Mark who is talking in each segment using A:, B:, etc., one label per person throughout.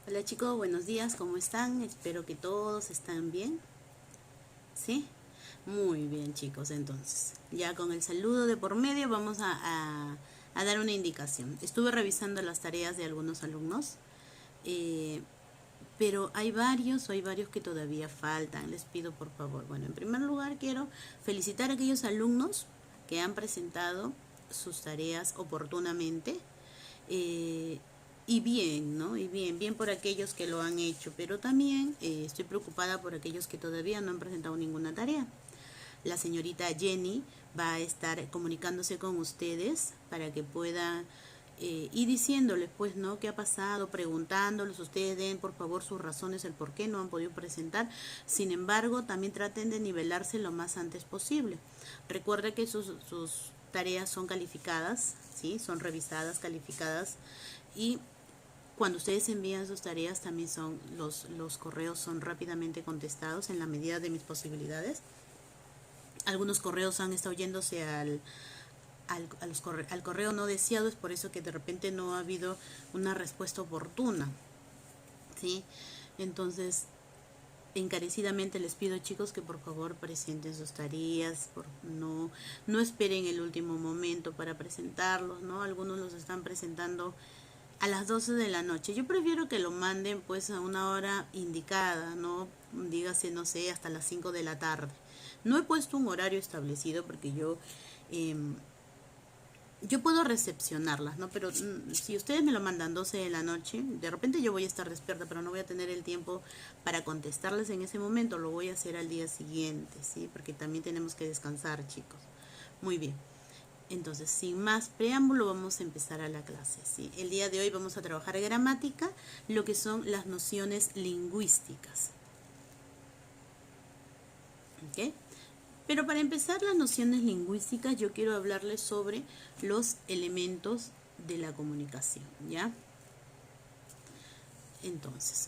A: Hola chicos, buenos días, ¿cómo están? Espero que todos estén bien. ¿Sí? Muy bien chicos, entonces, ya con el saludo de por medio vamos a dar una indicación. Estuve revisando las tareas de algunos alumnos, eh, pero hay varios que todavía faltan. Les pido por favor, bueno, en primer lugar quiero felicitar a aquellos alumnos que han presentado sus tareas oportunamente. eh, y bien, ¿no? Y bien por aquellos que lo han hecho, pero también estoy preocupada por aquellos que todavía no han presentado ninguna tarea. La señorita Jenny va a estar comunicándose con ustedes para que pueda ir diciéndoles, pues, ¿no? ¿Qué ha pasado? Preguntándoles, ustedes den por favor sus razones, el por qué no han podido presentar. Sin embargo, también traten de nivelarse lo más antes posible. Recuerde que sus tareas son calificadas, ¿sí? Son revisadas, calificadas, y cuando ustedes envían sus tareas también los correos son rápidamente contestados en la medida de mis posibilidades. Algunos correos han estado yéndose al correo no deseado, es por eso que de repente no ha habido una respuesta oportuna, ¿sí? Entonces, encarecidamente les pido chicos que por favor presenten sus tareas, no esperen el último momento para presentarlos, ¿no? Algunos los están presentando a las 12 de la noche. Yo prefiero que lo manden pues a una hora indicada, no dígase, no sé, hasta las 5 de la tarde. No he puesto un horario establecido porque eh, yo puedo recepcionarlas, ¿no? Pero si ustedes me lo mandan 12 de la noche, de repente yo voy a estar despierta, pero no voy a tener el tiempo para contestarles en ese momento, lo voy a hacer al día siguiente, ¿sí? Porque también tenemos que descansar, chicos. Muy bien. Entonces, sin más preámbulo, vamos a empezar a la clase, ¿sí? El día de hoy vamos a trabajar gramática, lo que son las nociones lingüísticas. ¿Ok? Pero para empezar las nociones lingüísticas, yo quiero hablarles sobre los elementos de la comunicación, ¿ya? Entonces,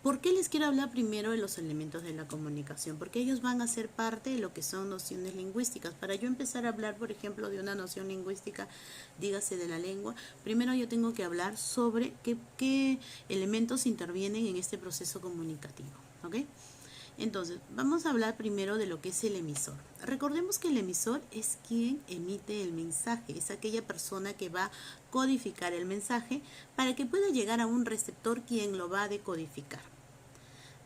A: ¿por qué les quiero hablar primero de los elementos de la comunicación? Porque ellos van a ser parte de lo que son nociones lingüísticas. Para yo empezar a hablar, por ejemplo, de una noción lingüística, dígase de la lengua, primero yo tengo que hablar sobre qué elementos intervienen en este proceso comunicativo, ¿ok? Entonces, vamos a hablar primero de lo que es el emisor. Recordemos que el emisor es quien emite el mensaje, es aquella persona que va a codificar el mensaje para que pueda llegar a un receptor quien lo va a decodificar.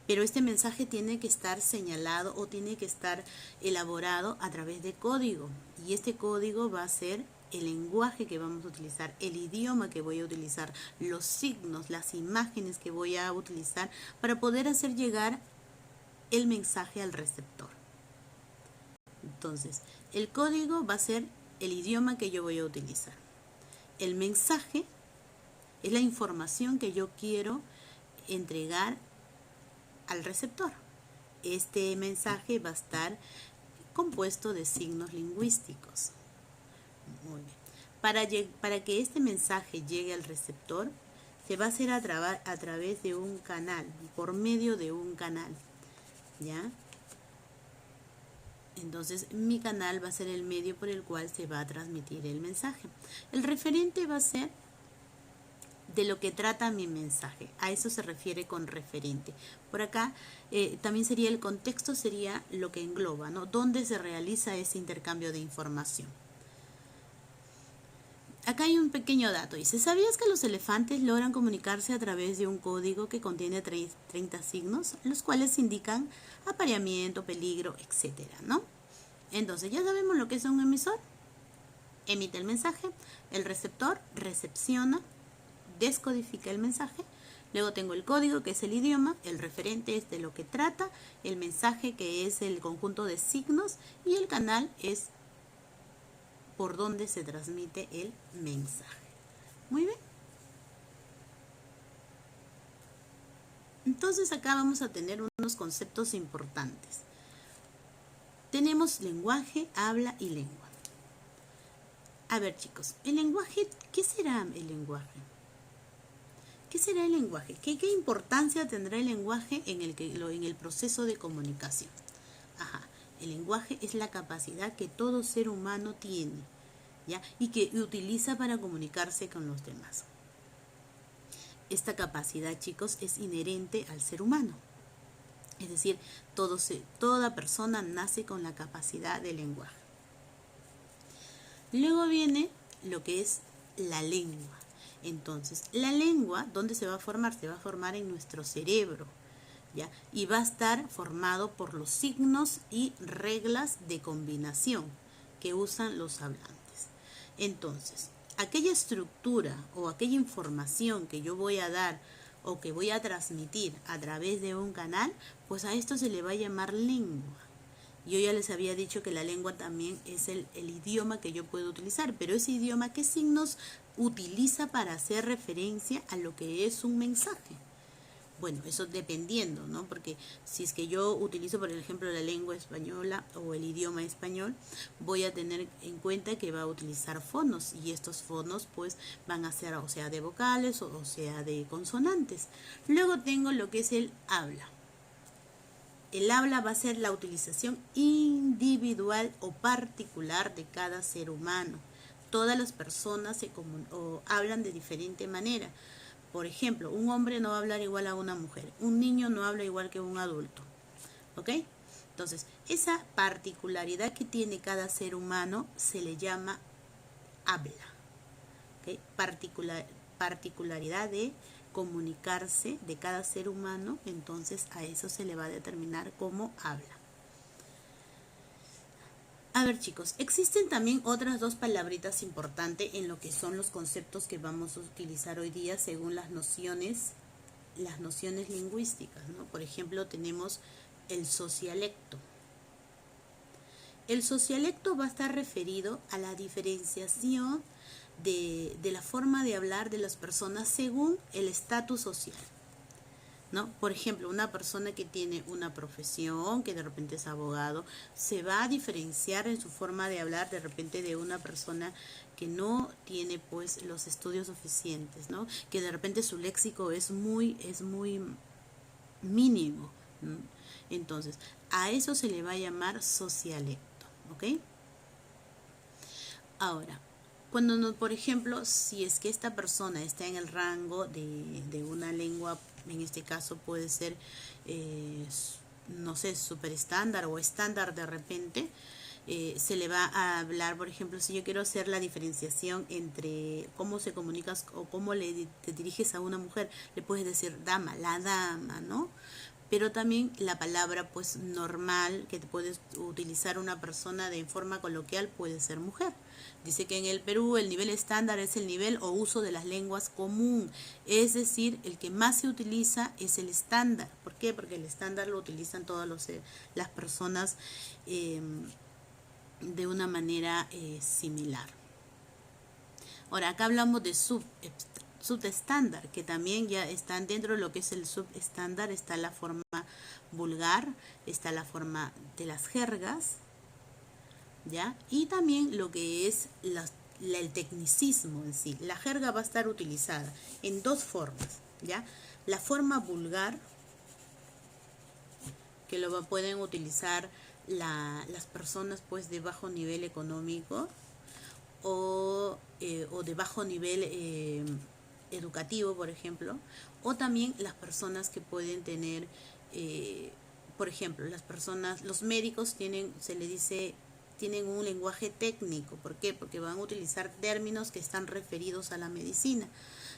A: Pero este mensaje tiene que estar señalado o tiene que estar elaborado a través de código. Y este código va a ser el lenguaje que vamos a utilizar, el idioma que voy a utilizar, los signos, las imágenes que voy a utilizar para poder hacer llegar el mensaje al receptor. Entonces, el código va a ser el idioma que yo voy a utilizar. El mensaje es la información que yo quiero entregar al receptor. Este mensaje va a estar compuesto de signos lingüísticos. Muy bien. Para que este mensaje llegue al receptor, se va a hacer a través de un canal, por medio de un canal, ¿ya? Entonces, mi canal va a ser el medio por el cual se va a transmitir el mensaje. El referente va a ser de lo que trata mi mensaje. A eso se refiere con referente. Por acá también sería el contexto, sería lo que engloba, ¿no? ¿Dónde se realiza ese intercambio de información? Acá hay un pequeño dato. Dice, ¿sabías que los elefantes logran comunicarse a través de un código que contiene 30 signos, los cuales indican apareamiento, peligro, etcétera, ¿no? Entonces, ya sabemos lo que es un emisor. Emite el mensaje, el receptor recepciona, descodifica el mensaje, luego tengo el código que es el idioma, el referente es de lo que trata, el mensaje que es el conjunto de signos y el canal es por donde se transmite el mensaje. Muy bien. Entonces acá vamos a tener unos conceptos importantes. Tenemos lenguaje, habla y lengua. A ver chicos, el lenguaje, ¿qué será el lenguaje? ¿Qué será el lenguaje? ¿Qué importancia tendrá el lenguaje en el proceso de comunicación? Ajá, el lenguaje es la capacidad que todo ser humano tiene, ¿ya? Y que utiliza para comunicarse con los demás. esta capacidad, chicos, es inherente al ser humano. Es decir, toda persona nace con la capacidad de lenguaje. Luego viene lo que es la lengua. Entonces, la lengua, ¿dónde se va a formar? Se va a formar en nuestro cerebro, ¿ya? Y va a estar formado por los signos y reglas de combinación que usan los hablantes. Entonces, aquella estructura o aquella información que yo voy a dar o que voy a transmitir a través de un canal, pues a esto se le va a llamar lengua. Yo ya les había dicho que la lengua también es el idioma que yo puedo utilizar, pero ese idioma, ¿qué signos utiliza para hacer referencia a lo que es un mensaje? Bueno, eso dependiendo, ¿no? Porque si es que yo utilizo, por ejemplo, la lengua española o el idioma español, voy a tener en cuenta que va a utilizar fonos, y estos fonos pues van a ser o sea de vocales o sea de consonantes. Luego tengo lo que es el habla. El habla va a ser la utilización individual o particular de cada ser humano. Todas las personas hablan de diferente manera. Por ejemplo, un hombre no va a hablar igual a una mujer. Un niño no habla igual que un adulto. ¿Ok? Entonces, esa particularidad que tiene cada ser humano se le llama habla. ¿Ok? Particularidad de comunicarse de cada ser humano, entonces a eso se le va a determinar como habla. A ver, chicos, existen también otras dos palabritas importantes en lo que son los conceptos que vamos a utilizar hoy día según las nociones lingüísticas, ¿no? Por ejemplo, tenemos el socialecto. El socialecto va a estar referido a la diferenciación de la forma de hablar de las personas según el estatus social, ¿no? Por ejemplo, una persona que tiene una profesión, que de repente es abogado, se va a diferenciar en su forma de hablar de repente de una persona que no tiene pues los estudios suficientes, ¿no? Que de repente su léxico es muy mínimo, ¿no? Entonces, a eso se le va a llamar socialecto, ¿ok? Ahora, por ejemplo, si es que esta persona está en el rango de una lengua, en este caso puede ser, no sé, super estándar o estándar de repente, se le va a hablar, por ejemplo, si yo quiero hacer la diferenciación entre cómo se comunicas o cómo te diriges a una mujer, le puedes decir dama, la dama, ¿no? Pero también la palabra pues normal que te puedes utilizar una persona de forma coloquial puede ser mujer. Dice que en el Perú el nivel estándar es el nivel o uso de las lenguas común, es decir, el que más se utiliza es el estándar. ¿Por qué? Porque el estándar lo utilizan todas las personas de una manera similar. Ahora, acá hablamos de subestándar, que también ya están dentro de lo que es el subestándar. Está la forma vulgar, está la forma de las jergas, ¿ya? Y también lo que es el tecnicismo en sí. La jerga va a estar utilizada en dos formas, ¿ya? La forma vulgar, que pueden utilizar las personas pues de bajo nivel económico o de bajo nivel educativo, por ejemplo, o también las personas que pueden tener, por ejemplo, los médicos tienen un lenguaje técnico. ¿Por qué? Porque van a utilizar términos que están referidos a la medicina.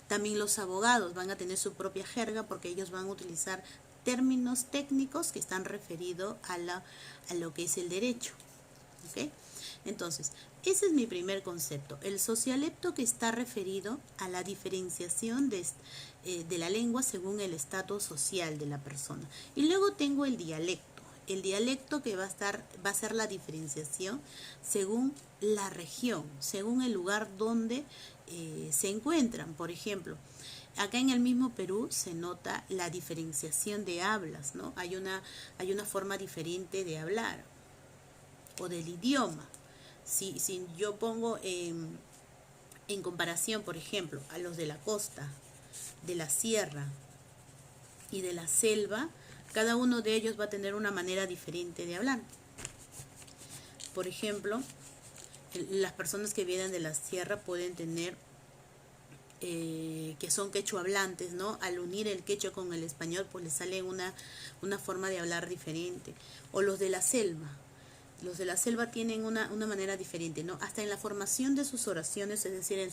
A: También los abogados van a tener su propia jerga porque ellos van a utilizar términos técnicos que están referidos a lo que es el derecho. ¿Ok? Entonces, ese es mi primer concepto, el socialecto, que está referido a la diferenciación de la lengua según el estatus social de la persona. Y luego tengo el dialecto que va a ser la diferenciación según la región, según el lugar donde se encuentran. Por ejemplo, acá en el mismo Perú se nota la diferenciación de hablas, ¿no? Hay una forma diferente de hablar o del idioma. Si yo pongo en comparación, por ejemplo, a los de la costa, de la sierra y de la selva, cada uno de ellos va a tener una manera diferente de hablar. Por ejemplo, las personas que vienen de la sierra pueden tener que son quechua hablantes, ¿no? Al unir el quechua con el español, pues les sale una forma de hablar diferente. O los de la selva. Los de la selva tienen una manera diferente, ¿no? Hasta en la formación de sus oraciones, es decir, en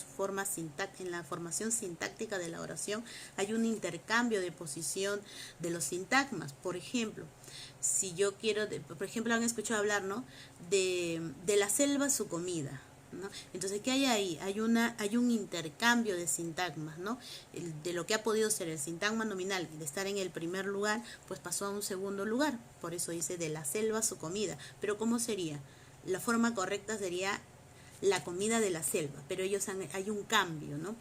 A: la formación sintáctica de la oración, hay un intercambio de posición de los sintagmas. Por ejemplo, si yo quiero, por ejemplo, han escuchado hablar, ¿no? De la selva su comida, ¿no? Entonces, ¿qué hay ahí? Hay un intercambio de sintagmas, ¿no? De lo que ha podido ser el sintagma nominal, de estar en el primer lugar, pues pasó a un segundo lugar. Por eso dice de la selva su comida. Pero ¿cómo sería? La forma correcta sería la comida de la selva, pero hay un cambio, ¿no?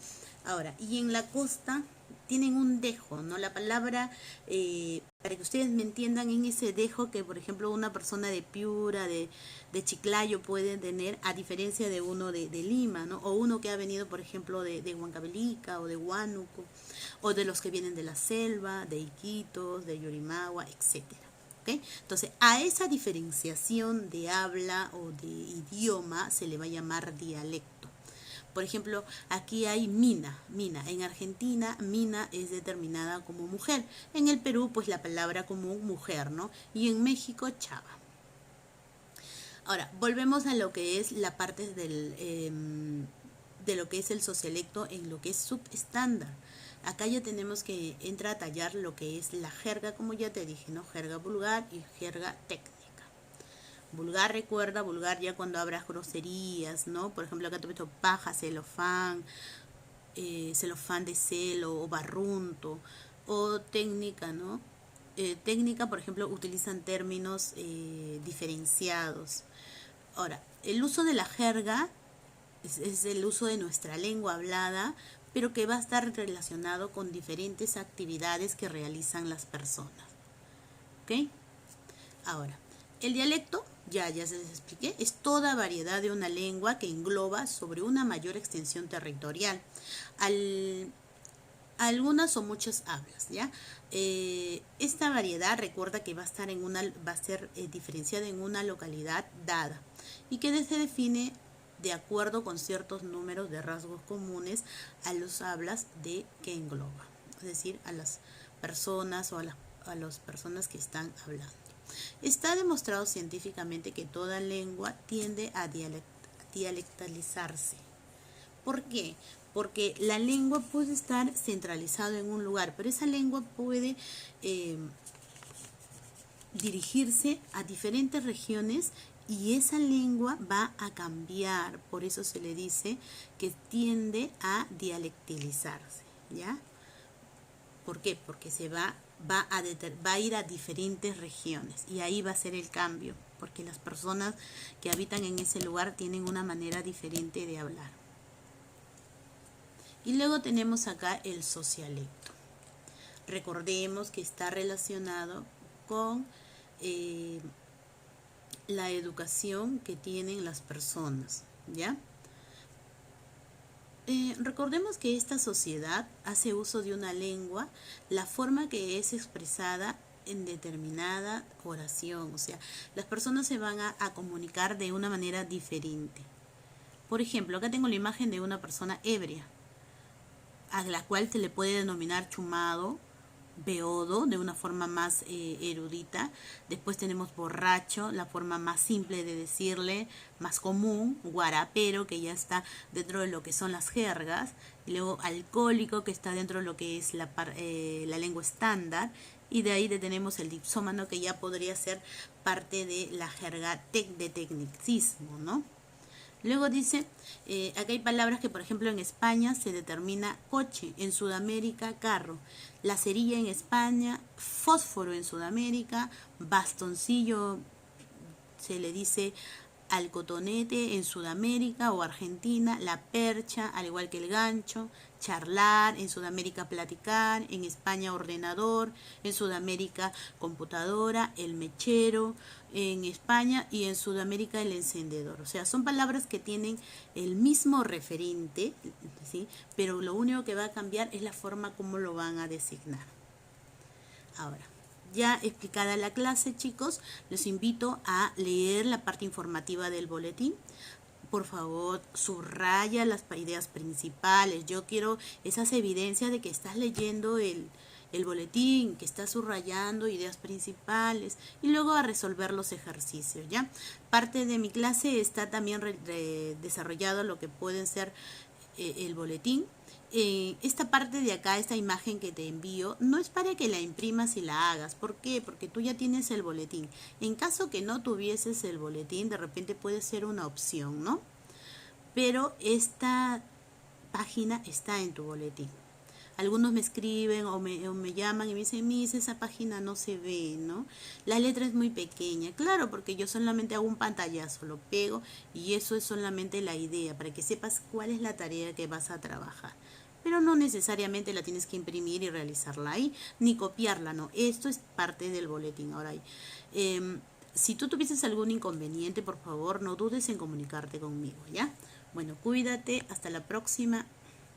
A: Ahora, y en la costa tienen un dejo, ¿no? La palabra, para que ustedes me entiendan, en ese dejo que, por ejemplo, una persona de Piura, de Chiclayo puede tener, a diferencia de uno de Lima, ¿no? O uno que ha venido, por ejemplo, de Huancavelica o de Huánuco, o de los que vienen de la selva, de Iquitos, de Yorimagua, etcétera. ¿Okay? Entonces, a esa diferenciación de habla o de idioma se le va a llamar dialecto. Por ejemplo, aquí hay mina. En Argentina, mina es determinada como mujer. En el Perú, pues la palabra común mujer, ¿no? Y en México, chava. Ahora, volvemos a lo que es la parte de lo que es el socialecto en lo que es subestándar. Acá ya tenemos que entrar a tallar lo que es la jerga, como ya te dije, ¿no? Jerga vulgar y jerga técnica. Vulgar, recuerda, vulgar ya cuando habrás groserías, ¿no? Por ejemplo, acá te he puesto paja, celofán, celofán de celo o barrunto. O técnica, ¿no? Técnica, por ejemplo, utilizan términos diferenciados. Ahora, el uso de la jerga es el uso de nuestra lengua hablada, pero que va a estar relacionado con diferentes actividades que realizan las personas. ¿Ok? Ahora, el dialecto, ya se les expliqué, es toda variedad de una lengua que engloba sobre una mayor extensión territorial. Algunas o muchas hablas, ¿ya? Esta variedad, recuerda que va a ser diferenciada en una localidad dada y que se define de acuerdo con ciertos números de rasgos comunes a los hablas que engloba, es decir, a las personas o a las personas que están hablando. Está demostrado científicamente que toda lengua tiende a dialectalizarse. ¿Por qué? Porque la lengua puede estar centralizada en un lugar, pero esa lengua puede dirigirse a diferentes regiones y esa lengua va a cambiar. Por eso se le dice que tiende a dialectalizarse, ¿ya? ¿Por qué? Porque va a ir a diferentes regiones y ahí va a ser el cambio, porque las personas que habitan en ese lugar tienen una manera diferente de hablar. Y luego tenemos acá el socialecto. Recordemos que está relacionado con la educación que tienen las personas, ¿ya? Recordemos que esta sociedad hace uso de una lengua, la forma que es expresada en determinada oración, o sea, las personas se van a comunicar de una manera diferente. Por ejemplo, acá tengo la imagen de una persona ebria, a la cual se le puede denominar chumado, beodo, de una forma más erudita. Después tenemos borracho, la forma más simple de decirle, más común, guarapero, que ya está dentro de lo que son las jergas, y luego alcohólico, que está dentro de lo que es la lengua estándar, y de ahí tenemos el dipsómano, que ya podría ser parte de la jerga de tecnicismo, ¿no? Luego dice, acá hay palabras que, por ejemplo, en España se determina coche, en Sudamérica carro, la cerilla en España, fósforo en Sudamérica, bastoncillo se le dice al cotonete en Sudamérica o Argentina, la percha, al igual que el gancho, charlar, en Sudamérica platicar, en España ordenador, en Sudamérica computadora, el mechero, en España y en Sudamérica el encendedor. O sea, son palabras que tienen el mismo referente, ¿sí? Pero lo único que va a cambiar es la forma como lo van a designar. Ahora, ya explicada la clase, chicos, los invito a leer la parte informativa del boletín. por favor, subraya las ideas principales. Yo quiero esas evidencias de que estás leyendo el boletín, que estás subrayando ideas principales y luego a resolver los ejercicios, ¿ya? Parte de mi clase está también desarrollado lo que pueden ser el boletín. Esta parte de acá, esta imagen que te envío, no es para que la imprimas y la hagas. ¿Por qué? Porque tú ya tienes el boletín. En caso que no tuvieses el boletín, de repente puede ser una opción, ¿no? Pero esta página está en tu boletín. Algunos me escriben o me llaman y me dicen, Miss, esa página no se ve, ¿no? La letra es muy pequeña. Claro, porque yo solamente hago un pantallazo, lo pego y eso es solamente la idea, para que sepas cuál es la tarea que vas a trabajar. Pero no necesariamente la tienes que imprimir y realizarla ahí, ni copiarla, no. Esto es parte del boletín. Ahora, si tú tuvieses algún inconveniente, por favor, no dudes en comunicarte conmigo, ¿ya? Bueno, cuídate, hasta la próxima.